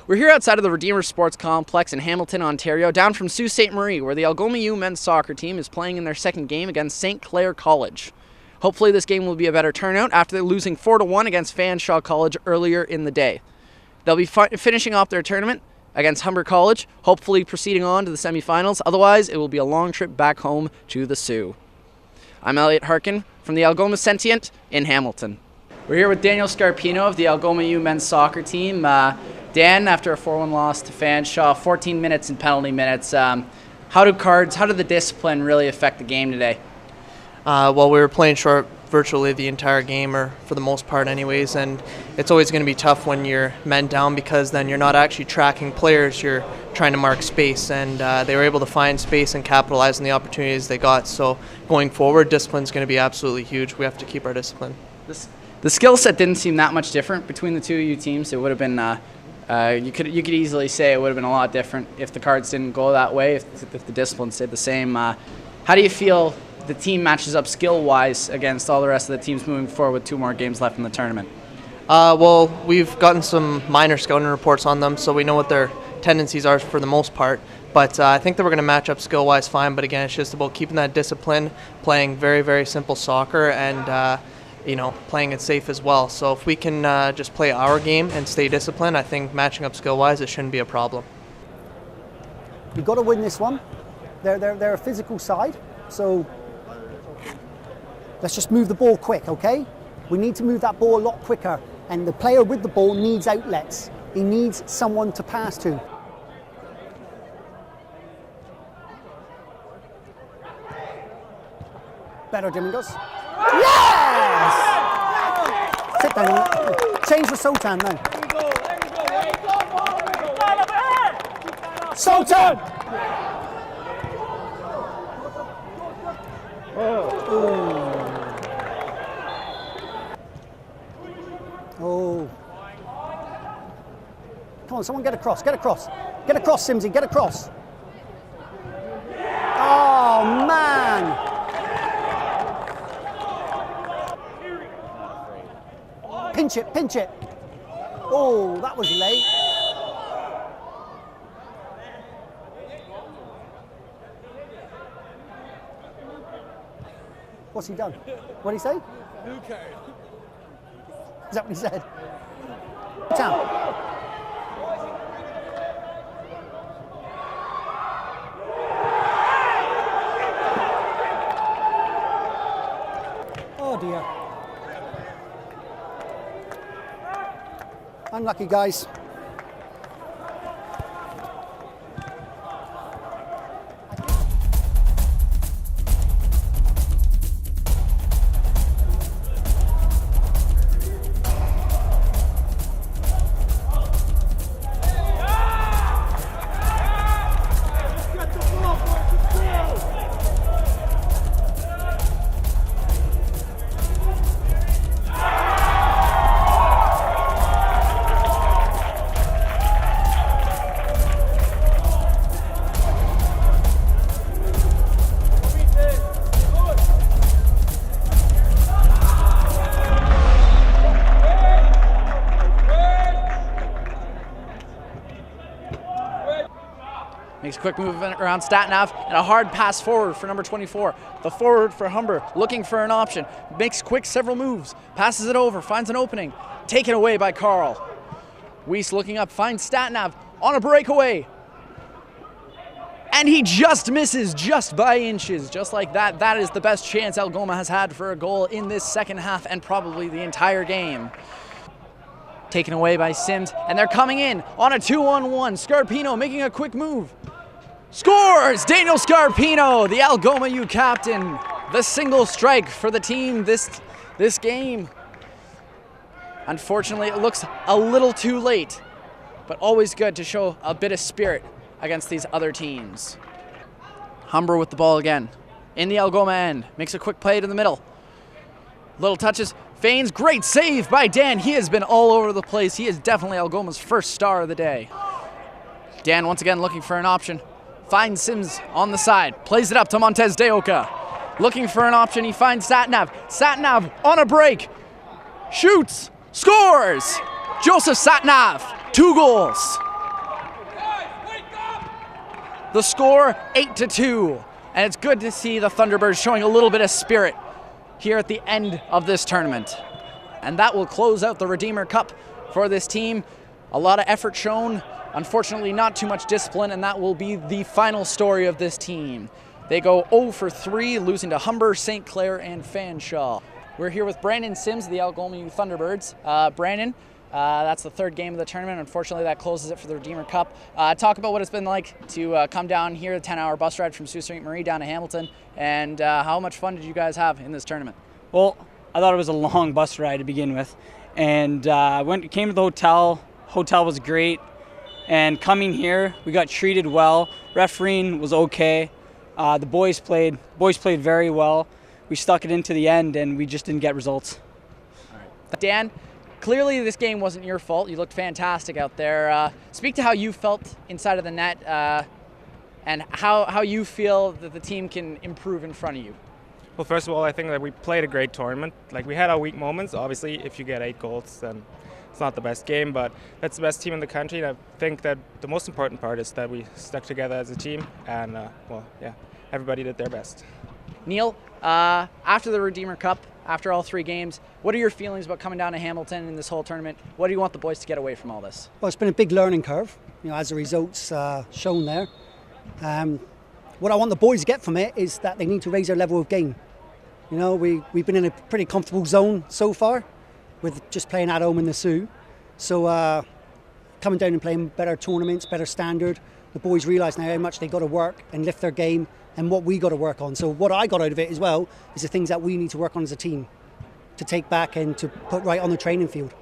We're here outside of the Redeemer Sports Complex in Hamilton, Ontario, down from Sault Ste. Marie, where the Algoma U men's soccer team is playing in their second game against St. Clair College. Hopefully this game will be a better turnout after losing 4-1 against Fanshawe College earlier in the day. They'll be finishing off their tournament against Humber College, hopefully proceeding on to the semifinals. Otherwise, it will be a long trip back home to the Sioux. I'm Eliot Harkin from the Algoma Sentient in Hamilton. We're here with Daniel Scarpino of the Algoma U men's soccer team. Dan, after a 4-1 loss to Fanshawe, 14 minutes in penalty minutes. How did the discipline really affect the game today? Well, we were playing short virtually the entire game, or for the most part anyways, and it's always going to be tough when you're men down because then you're not actually tracking players, you're trying to mark space, and they were able to find space and capitalize on the opportunities they got. So going forward, discipline's going to be absolutely huge. We have to keep our discipline. The skill set didn't seem that much different between the two U teams. It would have been you could easily say it would have been a lot different if the cards didn't go that way, if the discipline stayed the same. How do you feel the team matches up skill-wise against all the rest of the teams moving forward with 2 more games left in the tournament? Well, we've gotten some minor scouting reports on them, so we know what their tendencies are for the most part. But I think that we're going to match up skill-wise fine. But again, it's just about keeping that discipline, playing very, very simple soccer, and playing it safe as well. So if we can just play our game and stay disciplined, I think matching up skill-wise, it shouldn't be a problem. You've got to win this one. They're a physical side, so let's just move the ball quick, okay? We need to move that ball a lot quicker, and the player with the ball needs outlets. He needs someone to pass to. Better, Domingos. Yes! Sit down. Change the Sultan now. Sultan! Oh. Come on, someone get across, get across. Get across, Simsy, get across. Oh, man. Pinch it, pinch it. Oh, that was late. What's he done? What did he say? New card. Is that what he said? Down. Oh dear. Unlucky, guys. Makes a quick move around Statnav and a hard pass forward for number 24. The forward for Humber looking for an option. Makes quick several moves. Passes it over, finds an opening. Taken away by Carl. Weiss looking up, finds Statnav on a breakaway. And he just misses just by inches. Just like that, that is the best chance Algoma has had for a goal in this second half and probably the entire game. Taken away by Sims, and they're coming in on a 2-on-1. Scarpino making a quick move. Scores! Daniel Scarpino, the Algoma U captain. The single strike for the team this game. Unfortunately, it looks a little too late, but always good to show a bit of spirit against these other teams. Humber with the ball again. In the Algoma end, makes a quick play to the middle. Little touches, feigns, great save by Dan. He has been all over the place. He is definitely Algoma's first star of the day. Dan once again looking for an option. Finds Sims on the side, plays it up to Montez de Oca. Looking for an option, he finds Satnav. Satnav on a break, shoots, scores! Joseph Satnav, 2 goals. The score 8-2. And it's good to see the Thunderbirds showing a little bit of spirit here at the end of this tournament. And that will close out the Redeemer Cup for this team. A lot of effort shown, unfortunately not too much discipline, and that will be the final story of this team. They go 0-3, losing to Humber, St. Clair, and Fanshawe. We're here with Brandon Sims of the Algoma Thunderbirds. Brandon, that's the third game of the tournament. Unfortunately, that closes it for the Redeemer Cup. Talk about what it's been like to come down here, a 10-hour bus ride from Sault Ste. Marie down to Hamilton, and how much fun did you guys have in this tournament? Well, I thought it was a long bus ride to begin with, and came to the hotel. Hotel was great, and coming here, we got treated well. Refereeing was okay. The boys played very well. We stuck it into the end, and we just didn't get results. All right. Dan, clearly this game wasn't your fault. You looked fantastic out there. Speak to how you felt inside of the net, and how you feel that the team can improve in front of you. Well, first of all, I think that we played a great tournament. Like, we had our weak moments. Obviously, if you get 8 goals, then it's not the best game, but that's the best team in the country. And I think that the most important part is that we stuck together as a team, and well, yeah, everybody did their best. Neil, after the Redeemer Cup, after all 3 games, what are your feelings about coming down to Hamilton in this whole tournament? What do you want the boys to get away from all this? Well, it's been a big learning curve, as the results shown there. What I want the boys to get from it is that they need to raise their level of game. We've been in a pretty comfortable zone so far with just playing at home in the Sioux. So coming down and playing better tournaments, better standard, the boys realise now how much they got to work and lift their game and what we got to work on. So what I got out of it as well is the things that we need to work on as a team to take back and to put right on the training field.